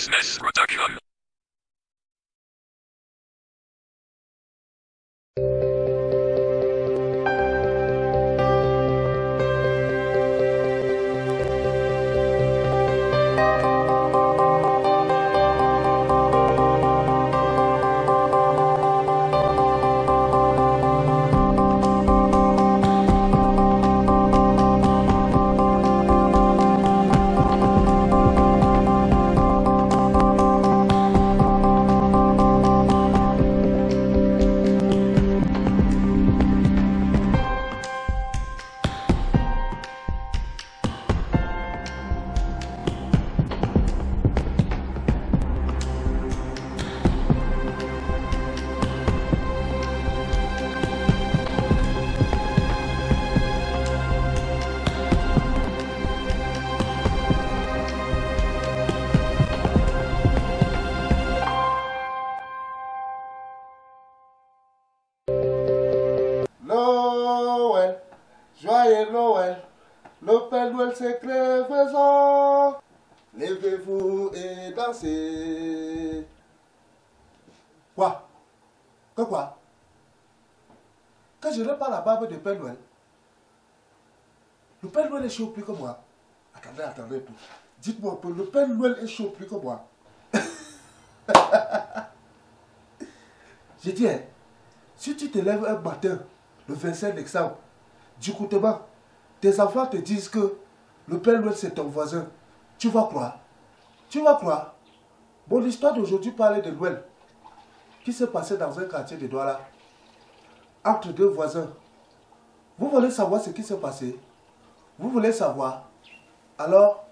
Business Production. Noël, joyeux Noël, le Père Noël s'éclaire faisant. Levez-vous et dansez. Quoi? Que quoi? Que je n'ai pas la barbe de Père Noël? Le Père Noël est chaud plus que moi. Attendez, attendez tout. Dites-moi un peu, le Père Noël est chaud plus que moi. J'ai dit, hein, si tu te lèves un matin, le 25 décembre, du coup, tes enfants te disent que le Père Noël c'est ton voisin, tu vas croire? Tu vas croire? Bon, l'histoire d'aujourd'hui parlait de Noël, qui s'est passé dans un quartier de Douala, entre deux voisins. Vous voulez savoir ce qui s'est passé? Vous voulez savoir? Alors,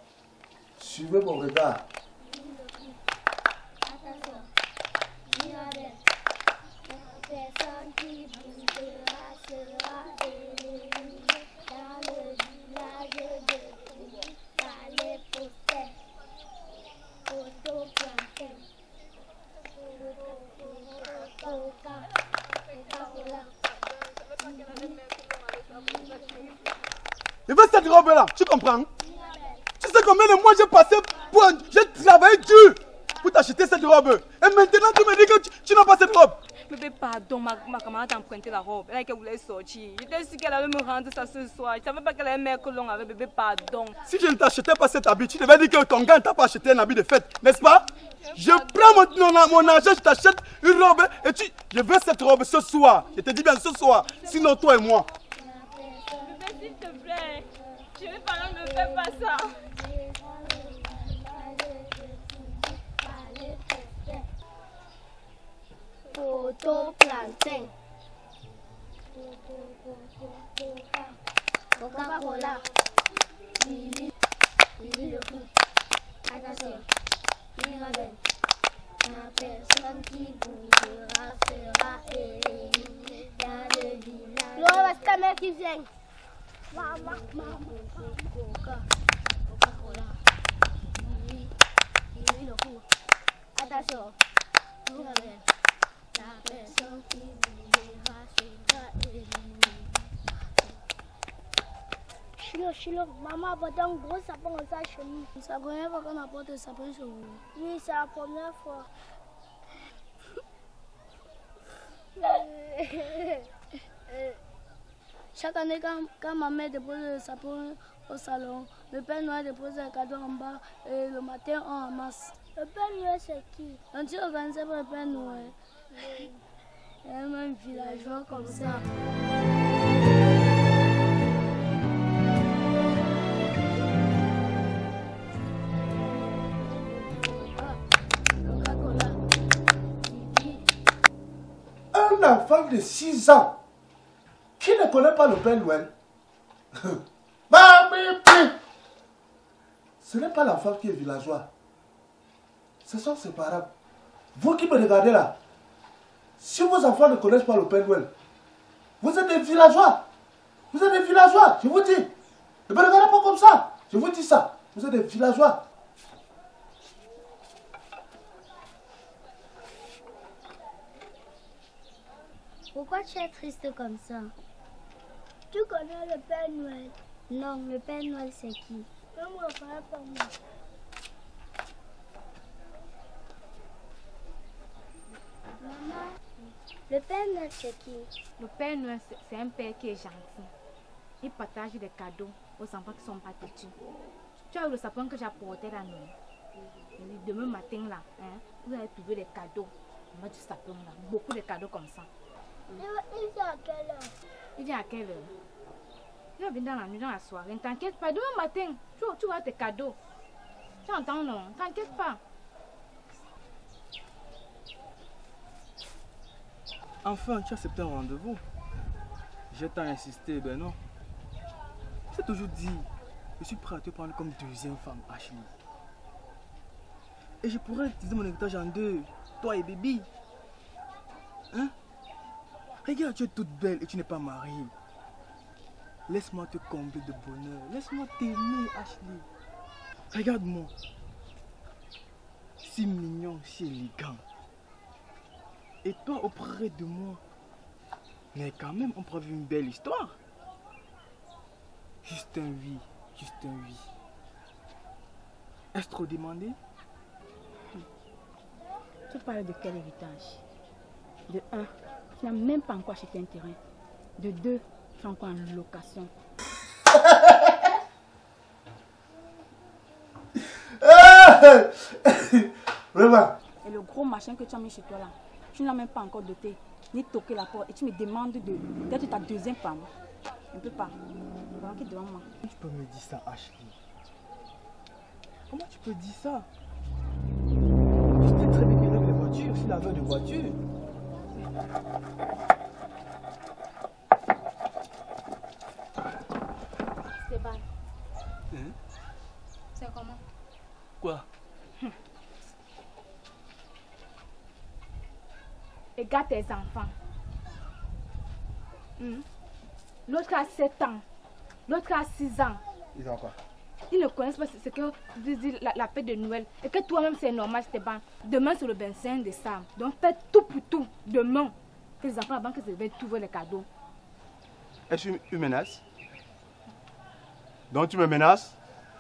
suivez mon regard. Je veux cette robe-là, tu comprends? Tu sais combien de mois j'ai passé pour... J'ai travaillé dur pour t'acheter cette robe. Et maintenant tu me dis que tu n'as pas cette robe. Bébé, pardon, ma camarade a emprunté la robe. Elle a dit qu'elle voulait sortir. J'étais sûre qu'elle allait me rendre ça ce soir. Je ne savais pas qu'elle allait mettre long avec bébé, pardon. Si je ne t'achetais pas cet habit, tu devais dire que ton gars ne t'a pas acheté un habit de fête, n'est-ce pas? Je prends mon argent, je t'achète une robe et je veux cette robe ce soir. Je te dis bien ce soir, sinon toi et moi. Bébé, s'il te plaît. Je vais pas, ne fais pas ça. Photo plantain. Coca-Cola. Lily le fou. Attention, Mirabelle. La personne qui bougera sera éliminée dans le village. Laura, c'est ta mère qui vient. Maman. Coca-Cola. Lily le fou. Attention, Mirabelle. La personne qui bougera sera éliminée. Chilo, maman apporte un gros sapin comme ça chez nous. C'est la première fois qu'on apporte un sapin chez vous. Oui, c'est la première fois. Chaque année, quand ma mère dépose le sapin au salon, le Père Noël dépose un cadeau en bas et le matin on ramasse. Le Père Noël c'est qui? On dit organisé par le Père Noël. Il y a même un villageois comme ça. Un enfant de 6 ans qui ne connaît pas le Père Noël. Ce n'est pas l'enfant qui est villageois. Ce sont ses parents. Vous qui me regardez là, si vos enfants ne connaissent pas le Père Noël, vous êtes des villageois. Vous êtes des villageois, je vous dis. Ne me regardez pas comme ça. Je vous dis ça. Vous êtes des villageois. Pourquoi tu es triste comme ça? Tu connais le Père Noël? Non, le Père Noël c'est qui? Même le Père pas moi. Le Père Noël, c'est qui? Le Père Noël, c'est un père qui est gentil. Il partage des cadeaux aux enfants qui ne sont pas têtus. Tu as vu le sapin que j'ai apporté là, non? Demain matin, là, hein, vous allez trouver des cadeaux. On va du sapin là, beaucoup de cadeaux comme ça. Il vient à quelle heure? Il vient à quelle heure? Il va venir dans la nuit, dans la soirée. Ne t'inquiète pas, demain matin, tu vois tes cadeaux. Tu entends, non? Ne t'inquiète pas. Enfin, tu as accepté un rendez-vous. J'ai tant insisté, ben non. Je t'ai toujours dit, je suis prêt à te prendre comme deuxième femme, Ashley. Et je pourrais diviser mon héritage en deux, toi et Baby. Hein? Regarde, tu es toute belle et tu n'es pas mariée. Laisse-moi te combler de bonheur. Laisse-moi t'aimer, Ashley. Regarde-moi. Si mignon, si élégant. Et toi auprès de moi. Mais quand même, on pourrait vivre une belle histoire. Juste un oui, juste un oui. Est-ce trop demandé? Tu parles de quel héritage? De 1, tu n'as même pas encore acheté un terrain. De 2, tu es encore en location. Vraiment? Et le gros machin que tu as mis chez toi là, tu n'as même pas encore doté, ni toqué la porte. Et tu me demandes d'être ta deuxième femme. Je ne peux pas. Tu devant moi. Comment tu peux me dire ça, Ashley? Comment tu peux dire ça? Je sais très bien que les voitures, je suis laveur de voitures. Stéban. Hein? C'est comment? Quoi? Regarde tes enfants. L'autre a 7 ans. L'autre a 6 ans. Ils ont quoi? Ils ne connaissent pas ce que dit la fête de Noël. Et que toi-même c'est normal, Stéban. Demain c'est le 25 décembre. Donc fais tout pour tout. Demain. Que les enfants avant que je vais trouver les cadeaux. Est-ce une menace? Donc tu me menaces?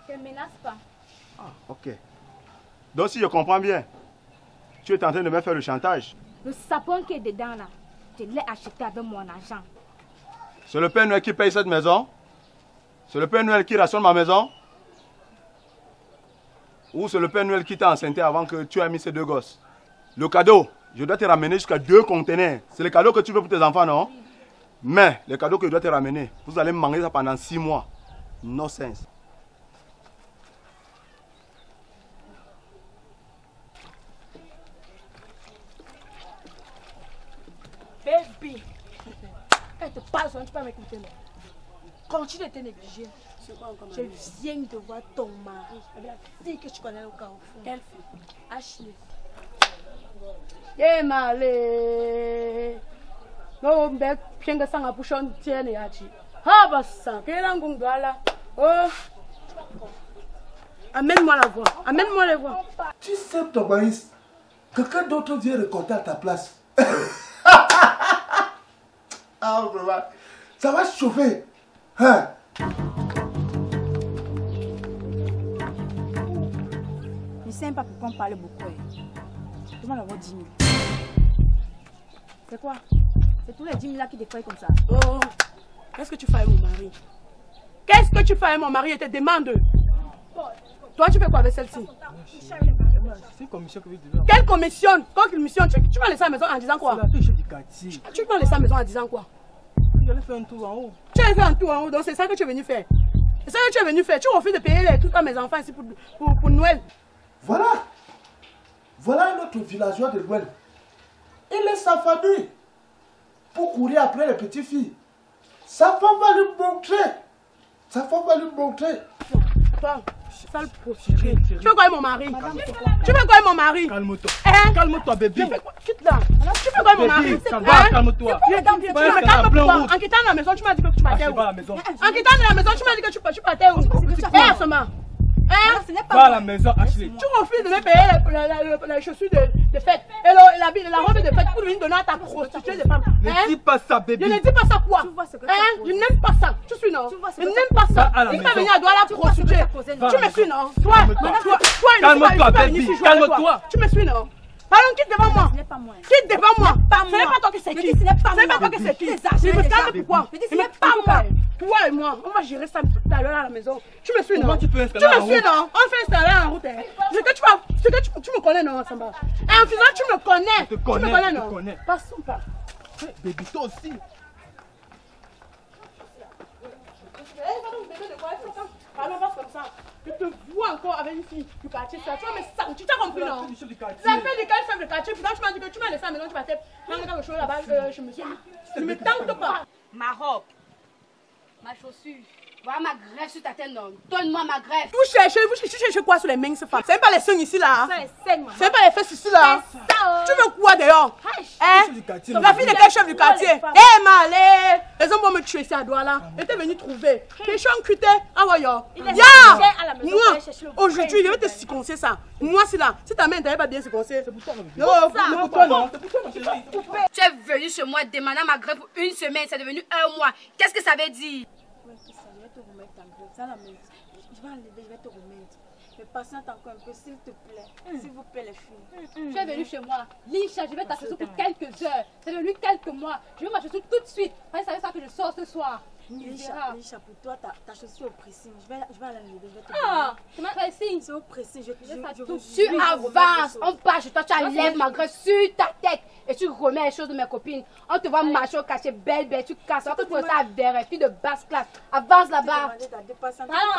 Je ne menace pas. Ah, ok. Donc si je comprends bien, tu es en train de me faire le chantage. Le sapin qui est dedans là, je l'ai acheté avec mon argent. C'est le Père Noël qui paye cette maison? C'est le Père Noël qui rationne ma maison? Ou c'est le Père Noël qui t'a enceinté avant que tu aies mis ces 2 gosses? Le cadeau, je dois te ramener jusqu'à 2 conteneurs. C'est le cadeau que tu veux pour tes enfants, non? Oui. Mais le cadeau que je dois te ramener, vous allez manger ça pendant 6 mois. No sense. Baby, elle te parle, tu peux m'écouter. Continue de te négliger. Je viens de voir ton mari avec la fille que tu connais au Carrefour. Quelle fille? Ashley. Eh malé. Non, mais bien que ça n'a pas changé, tiens, et Hachi. Ah, bah ça, quel est l'angondala? Oh. Amène-moi la voix. Amène-moi la voix. Tu sais ton maïs. Quelqu'un d'autre vient récolter à ta place. Ah, vraiment. Ça va chauffer. Hein? Je ne sais même pas pourquoi on parle beaucoup. Demande d'avoir 10 000. C'est quoi? C'est tous les 10 000 là qui défraient comme ça. Oh. Qu'est-ce que tu fais avec mon mari? Qu'est-ce que tu fais avec mon mari? Je te demande. Toi, tu fais quoi avec celle-ci? C'est une commission que vous devez avoir. Quelle commission? Quelle commission? Tu m'as laissé à la maison en disant quoi? C'est la chef du quartier. Tu m'as laissé à la maison en disant quoi? J'allais faire un tour en haut. Tu as fait un tour en haut, donc c'est ça que tu es venu faire. C'est ça que tu es venu faire. Tu refuses de payer tous mes enfants ici pour Noël. Voilà. Voilà notre villageois de Noël. Il est sa famille. Pour courir après les petites filles. Sa femme va lui montrer. Sa femme va lui montrer. Toi, sale prostituée. Tu fais quoi avec mon mari? Tu fais quoi avec mon mari? Calme-toi. Hein? Calme-toi, bébé. Quitte là. Tu fais quoi avec mon mari? Ça va, calme-toi. Tu me calmes pourquoi? En quittant la maison, tu m'as dit que tu partais où? En quittant la maison, tu m'as dit que tu partais où? Hé, Soma. Hein? Va à la maison, Ashley. Tu refuses de me payer les chaussures de fête et la robe de fête pour venir donner à ta prostituée de femme. Ne dis pas ça, bébé. Je ne dis pas ça quoi? Hein? Je n'aime pas ça. Tu suis non? Je n'aime pas ça. Il va venir à doigt la prostituée. Tu me suis non? Toi, calme-toi, baby. Calme-toi. Tu me suis non? Pardon, quitte devant moi. pas moi. Qui devant moi? Pas Ce moi. n'est pas toi qui c'est Je qui. dis, ce n'est pas Ce n'est pas moi. toi qui c'est qui. Tu exagères Je me déjà. calme pourquoi? Je dis, ce Mais n'est pas pas moi. moi. Toi et moi, on va gérer ça tout à l'heure à la maison. Tu me suis, non? Comment tu peux Tu installer en me suis, route? non? On fait installer en route. Hein. C'est que tu vas. C'est que tu me connais, non, Samba? En faisant, tu me connais. Je te connais, Tu me connais, je te non? connais. Passons pas. Baby, toi aussi. Alors, on passe comme ça. Je te vois encore avec une fille du quartier. Tu vas me sentir. Tu t'as compris, non? Du chef du La quartier. fille de quel chef de quartier? Pourtant, tu m'as dit que tu m'as laissé à la maison, tu partais. Quand quelque chose là-bas, je me suis dit. Ne me tente pas. Ma robe, ma chaussure. Voilà ma greffe sur ta tête, non. Donne-moi ma greffe. Vous cherchez quoi sur les mains, cette femme? C'est même pas les seins ici, là. Ça est saine, maman. C'est même pas les fesses ici, là. C'est ça. Tu veux quoi dehors? Hein? Chef du quartier. La fille de quel chef du quartier? Eh, Malé! Les hommes vont me tuer ici à doigt là. Ils étaient venus trouver. Question cuité. Ah, ouais, yo. Il est Ya! cherché à la maison pour Moi, aller chercher le aujourd'hui, je vais te prince. circoncer ça. Moi, c'est là. Si ta main n'avait pas bien circoncée. C'est pour toi, Non, c'est pour toi, non. C'est pour toi, ma chérie. Tu es venu chez moi demander ma greffe pour une semaine. C'est devenu un mois. Qu'est-ce que ça veut dire? Ouais, c'est ça, je vais te remettre ta greffe. Ça, la maison. Je vais enlever, je vais te remettre. Mais patiente encore un peu, s'il te plaît. S'il vous plaît, les filles. Tu es venu chez moi. Lisha, je vais t'acheter pour quelques heures. C'est devenu quelques mois. Je veux m'acheter tout de suite. Après, ça veut dire que je sors ce soir. Lisha, pour toi, ta chaussure au pressing. Je vais aller l'enlever, je vais te Ah, tu m'as fait signe. C'est au pressing, je Tu avances, on part chez toi, tu enlèves ma greffe sur ta tête et tu remets les choses de mes copines. On te voit marcher au cachet, belle, tu casses. On te pose ça à verre, fille de basse classe. Avance là-bas.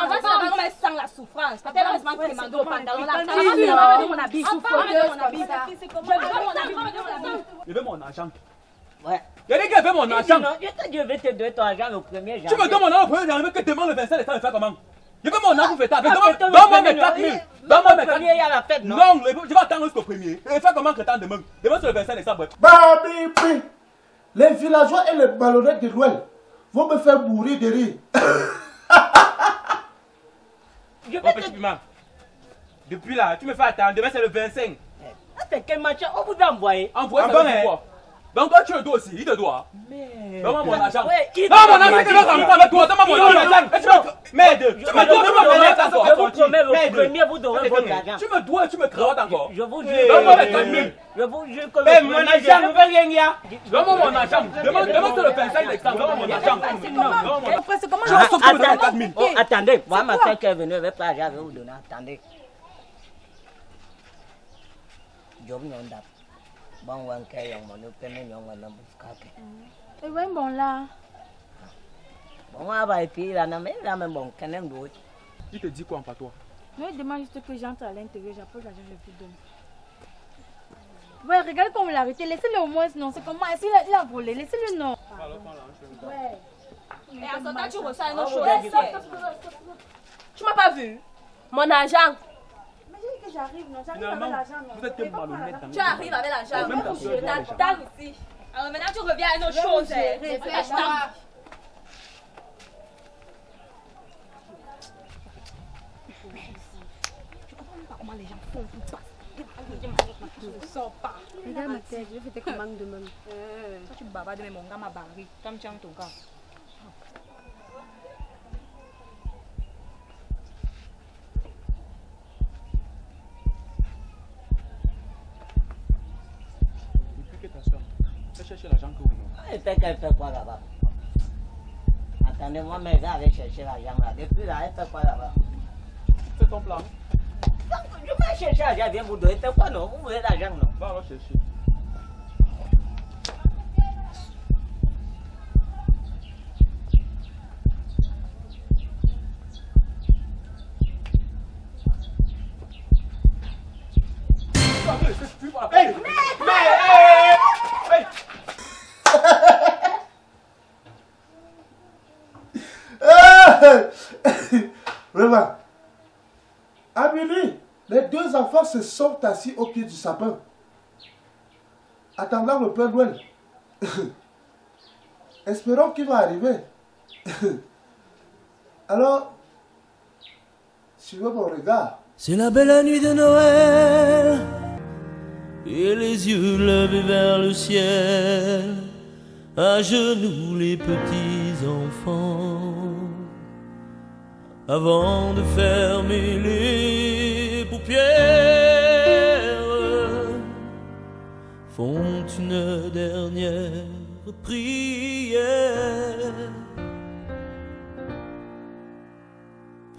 on va savoir comment elle sent la souffrance. Parce qu'elle a besoin de demander au pantalon là. Tu veux mon habit, souffreuse comme ça. Je veux mon argent. Ouais. Il y a des gars qui veulent mon argent. Non, je te dis, je vais te donner ton argent le 1er janvier. Tu me donnes mon argent le premier janvier, que demande le 25 décembre, faire comment? Je veux mon argent pour faire ça. Donne-moi Donne-moi mes 4 000. Donne-moi mes 4 000. Il y a la fête, non? Non, je vais attendre jusqu'au premier. Et faire comment que t'en demandes? Demande sur le 25 décembre. Babi, les villageois et les malhonnêtes de Noël vont me faire mourir de rire. Je Oh, vais petit te... piment. Depuis là, tu me fais attendre. Demain, c'est le 25. C'est quel match on vous a envoyé? Envoie ça veut quoi? Donc toi, tu le dois aussi. Il te doit. Donne-moi mon argent. Ouais, il Non, mon argent, c'est que ça avec toi. Donne-moi mon argent. Merde. Tu me dois, tu me cravates Je encore. vous promets, le premier, vous aurez votre argent. Tu me dois, tu me cravates encore. Je vous jure. Donne-moi mes 4 000. Je vous jure que Mais le mon premier, argent, je- ne veut rien dire. Donne-moi mon argent. Demande sur le 25 décembre. Donne-moi mon argent. Donne-moi mon argent. C'est comment Je vais sortir de 4 000. Oh, attendez, moi, ma soeur qui est venue avec l'argent, je vais vous donner. Attendez. Job non dap. Bon, one kay young man, you pay me young man, I'm buscake. Et ouais, bon là. Bon, on va essayer là, mais là, mais bon, quand même, d'autres. Il te dit quoi en patois? Moi, je demande juste que j'entre à l'intérieur, j'apporte l'argent, je te donne. Ouais, regarde comment il a arrêté. Laissez-le au moins, non. C'est comment? Est-ce qu'il a volé? Laissez-le, non. Ouais. Et en ce temps, tu reçois une autre Oh, chose. Tu m'as pas vu? Mon argent. Mais j'ai dit que j'arrive, non. J'arrive avec Finalement, l'argent, non. vous êtes malhonnête. Tu arrives avec l'argent. Même ta soeur Je doit t'attends ici. Alors maintenant, tu reviens à une autre chose. Dépêche-toi. Regarde ma tête, je vais faire tes commandes demain. Toi, tu bavardes, mais mon gars m'a barré. Comme tu aimes ton gars. Depuis que ta soeur, tu as cherché l'argent que vous non? Elle fait qu'elle fait quoi là-bas? Attendez, moi, mes gars avaient cherché l'argent là. Depuis là, elle fait quoi là-bas? C'est ton plan. Je vais chercher l'argent, elle vient vous donner. C'est quoi non? Vous voulez l'argent non? Va alors chercher. Hey! Hey! Vraiment. Amélie, les deux enfants se sont assis au pied du sapin, attendant le Père Noël. Espérons qu'il va arriver. Alors, suivez mon regard. C'est la belle nuit de Noël et les yeux levés vers le ciel, à genoux les petits enfants, avant de fermer les paupières, font une dernière prière.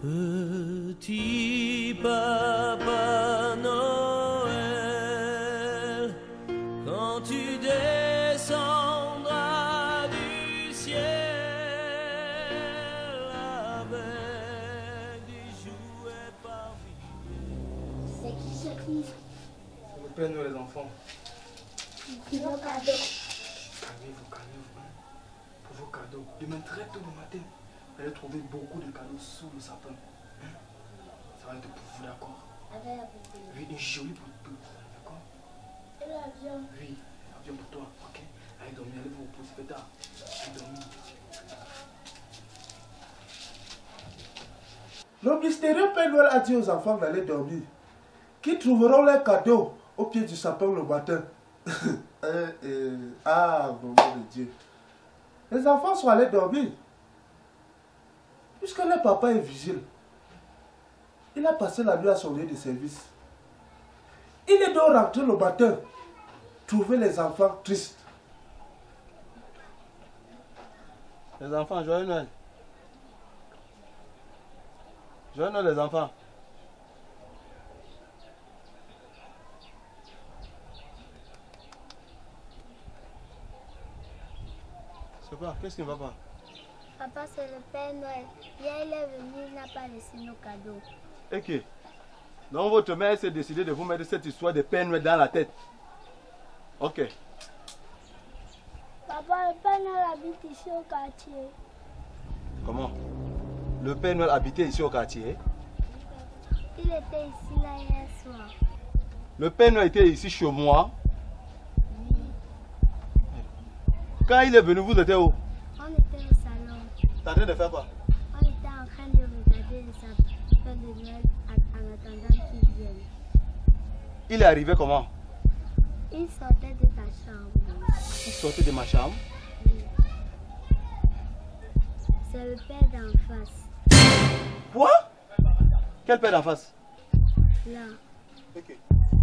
Petit Papa Noël, quand tu descendras du ciel avec des jouets par milliers. C'est qui ce qui? C'est le Père Noël, les enfants. Vos cadeaux. Calmez-vous, calmez-vous. Pour vos cadeaux. Demain très tôt le matin, vous allez trouver beaucoup de cadeaux sous le sapin. Ça va être pour vous, d'accord? Oui, une jolie poupée, d'accord? Et l'avion? Oui, l'avion pour toi, ok? Allez dormir, allez vous reposer, c'est tard. Allez dormir. Le mystérieux Père Noël a dit aux enfants d'aller dormir, qui trouveront leurs cadeaux au pied du sapin le matin. Ah, mon Dieu. Les enfants sont allés dormir. Puisque le papa est vigile, il a passé la nuit à son lieu de service. Il est donc rentré le matin, trouver les enfants tristes. Les enfants, joyeux Noël. Joyeux Noël, les enfants. C'est quoi? Qu'est-ce qui ne va pas? Papa, c'est le Père Noël. Hier, il est venu, il n'a pas laissé nos cadeaux. Ok. Donc votre mère s'est décidée de vous mettre cette histoire de Père Noël dans la tête. Ok. Papa, le Père Noël habite ici au quartier. Comment? Le Père Noël habitait ici au quartier? Il était ici là hier soir. Le Père Noël était ici chez moi? Quand il est venu, vous étiez où? On était au salon. T'es en train de faire quoi? On était en train de regarder les sapins de Noël en attendant qu'ils viennent. Il est arrivé comment? Il sortait de ta chambre. Il sortait de ma chambre? C'est le Père d'en face. Quoi? Quel Père d'en face? Là. Ok.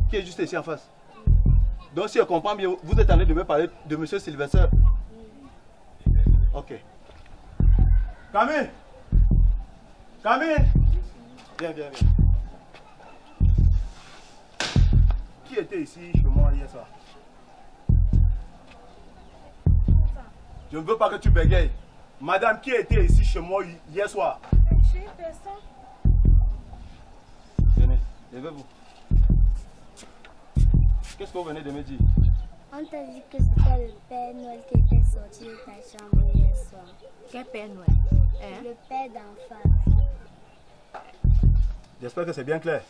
Qui est juste ici en face? Donc si je comprends bien, vous êtes en train de me parler de M. Sylvester. Ok. Camille! Camille! Viens, viens, viens. Qui était ici chez moi hier soir? Je ne veux pas que tu bégayes. Madame, qui était ici chez moi hier soir? Chez personne. Venez, levez-vous. Qu'est-ce que vous venez de me dire? On t'a dit que c'était le Père Noël qui était sorti de ta chambre hier soir. Quel Père Noël? Hein? Le Père d'en face. J'espère que c'est bien clair.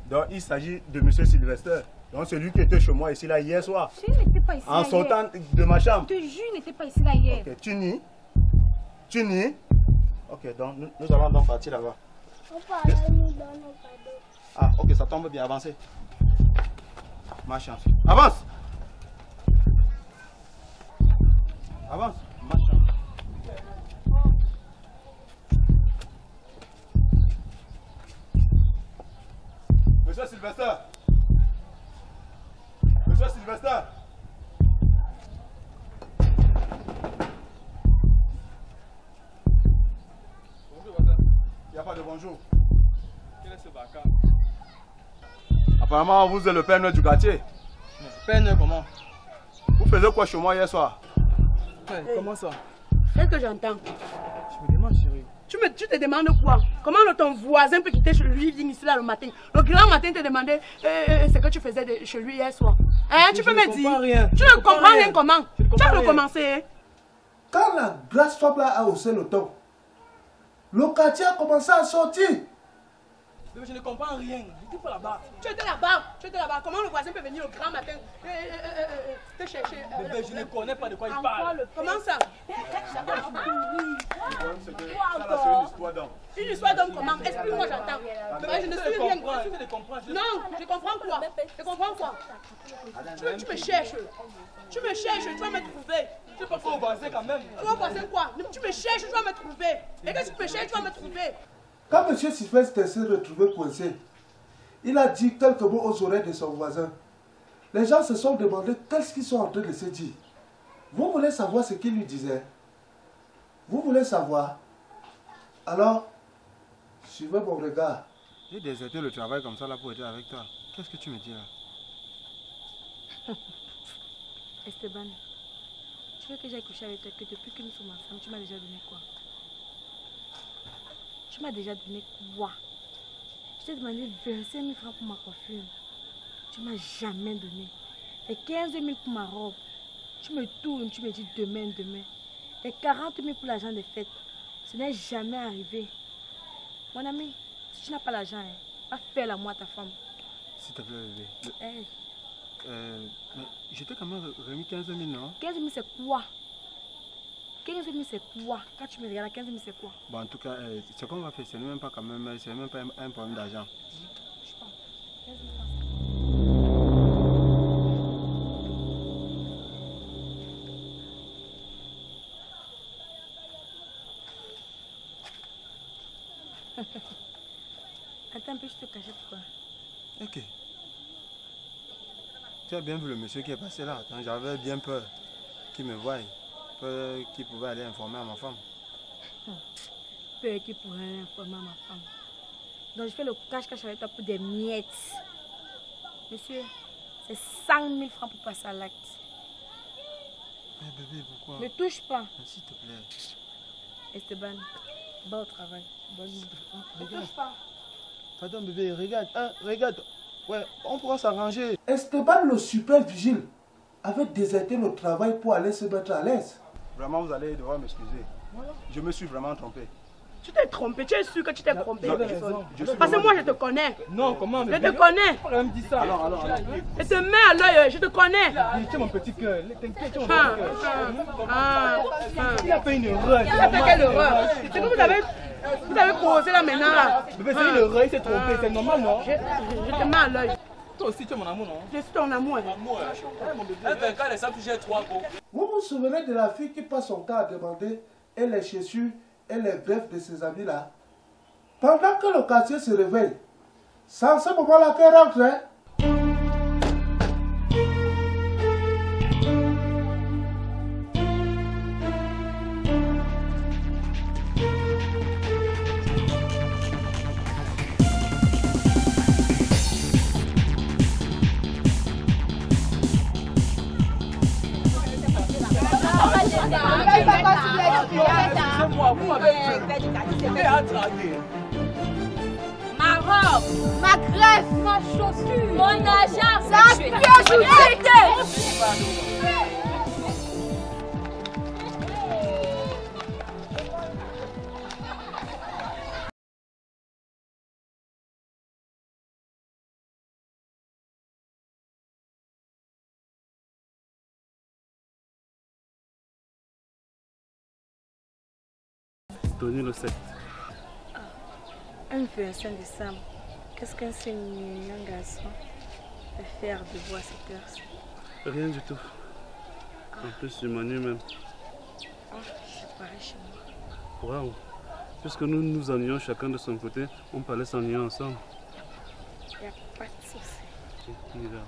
Donc il s'agit de M. Sylvester. Donc celui qui était chez moi ici là hier soir. Je n'étais pas ici En là sortant hier. de ma chambre. Je te jure, il n'était pas ici là hier. Ok, tu nies? Tu nies? Ok, donc nous allons donc partir là-bas. On parle à nous dans nos cadeaux. Ah, ok, ça tombe bien, avancez. Ma chance. Avance! Avance, ma chance. Monsieur Sylvester! Monsieur Sylvester! Bonjour, madame. Il n'y a pas de bonjour. Quel est ce bacard? Apparemment, vous êtes le Père Noël du quartier. Père Noël, comment? Vous faisiez quoi chez moi hier soir? Hey. Comment ça? Qu'est-ce que j'entends? Je me demande, chérie. Tu te demandes quoi? Comment ton voisin peut quitter chez lui, venir ici là le matin? Le grand matin te demandait ce que tu faisais chez lui hier soir. Hein, tu peux me dire? Rien. Tu ne comprends rien comment? Tu as recommencé. Hein? Quand la grasse femme là a haussé le ton, le quartier a commencé à sortir. Je ne comprends rien. J'étais pas là-bas. Tu étais là-bas. Tu étais là-bas. Comment le voisin peut venir le grand matin te chercher? Bébé, je ne connais pas de quoi il Encore parle. Comment ça? C'est Encore. une histoire d'homme. Une histoire d'homme comment? Explique-moi, j'entends. Je ne suis rien. Non, je comprends quoi? Je comprends quoi? Tu me cherches. Tu me cherches, tu vas me trouver. Tu peux pas avancer quand même. Tu vas penser quoi? Tu me cherches, tu vas me trouver. Et que tu me cherches, tu vas me trouver. Quand M. Sylvester s'est retrouvé coincé, il a dit quelques mots aux oreilles de son voisin. Les gens se sont demandé qu'est-ce qu'ils sont en train de se dire. Vous voulez savoir ce qu'il lui disait? Vous voulez savoir? Alors, suivez mon regard. J'ai déserté le travail comme ça là pour être avec toi. Qu'est-ce que tu me dis là? Esteban, tu veux que j'aille coucher avec toi que depuis que nous sommes ensemble, tu m'as déjà donné quoi? Tu m'as déjà donné quoi? Je t'ai demandé 25 000 francs pour ma coiffure. Tu m'as jamais donné. Et 15 000 pour ma robe. Tu me tournes, tu me dis demain. Et 40 000 pour l'argent des fêtes. Ce n'est jamais arrivé. Mon ami, si tu n'as pas l'argent, va faire la moi ta femme. S'il te plaît, bébé. Hey. Mais je t'ai quand même remis 15 000, non? 15 000 c'est quoi? 15 000 c'est quoi? Quand tu me regardes, 15 000 c'est quoi? Bon, en tout cas, ce qu'on va faire, c'est même pas quand même, c'est même pas un problème d'argent. Je pense. 15 000 francs. Attends un peu, je te cache pourquoi. Ok. Tu as bien vu le monsieur qui est passé là. J'avais bien peur qu'il me voie. Peur qu'il pouvait aller informer à ma femme. Peur qu'il pourrait aller informer à ma femme. Donc je fais le cache-cache avec toi pour des miettes. Monsieur, c'est 100 000 francs pour passer à l'acte. Mais bébé, pourquoi? Ne touche pas. S'il te plaît. Esteban, va au travail. Bonne nuit. Ne touche pas. Pardon bébé, regarde, hein, regarde. Ouais, on pourra s'arranger. Esteban, le super vigile, avait déserté le travail pour aller se mettre à l'aise. Vraiment, vous allez devoir m'excuser. Je me suis vraiment trompé. Tu t'es trompé, tu es sûr que tu t'es trompé. Parce que moi je te connais. Non, comment? Je te connais. Pourquoi me dis ça? Alors. Je te mets à l'œil, je te connais. Tu es mon petit cœur. T'inquiète, tu es mon petit cœur. Il a fait une erreur. Il a fait quelle erreur? C'est que vous avez causé là maintenant là. Bébé, c'est une erreur, il s'est trompé, c'est normal, non? Je te mets à l'œil. Toi aussi, tu es mon amour, non? Je suis ton amour. Vous vous souvenez de la fille qui passe son temps à demander et les chaussures et les brefs de ses amis là? Pendant que le quartier se réveille, c'est à ce moment-là qu'elle rentre. Hein? Ma robe, ma greffe, ma chaussure, mon argent, ça piège ou Tony le 7. Un 25 décembre, qu'est-ce qu'un si mignon garçon peut faire de vous à cette heure-ci? Rien du tout. En plus, je m'ennuie même. C'est pareil chez moi. Waouh. Puisque nous nous ennuyons chacun de son côté, on parlait s'ennuyer ensemble. Il n'y a pas de souci. On y va.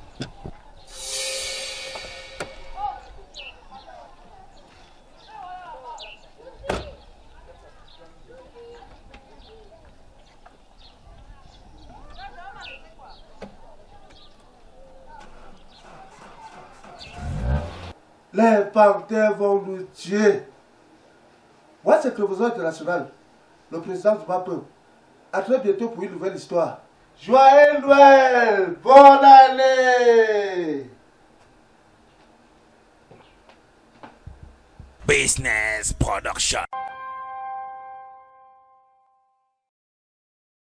Les panthères vont nous tuer. Moi, c'est Crévoisin International, le président du peuple. À très bientôt pour une nouvelle histoire. Joyeux Noël! Bonne année! Business Production.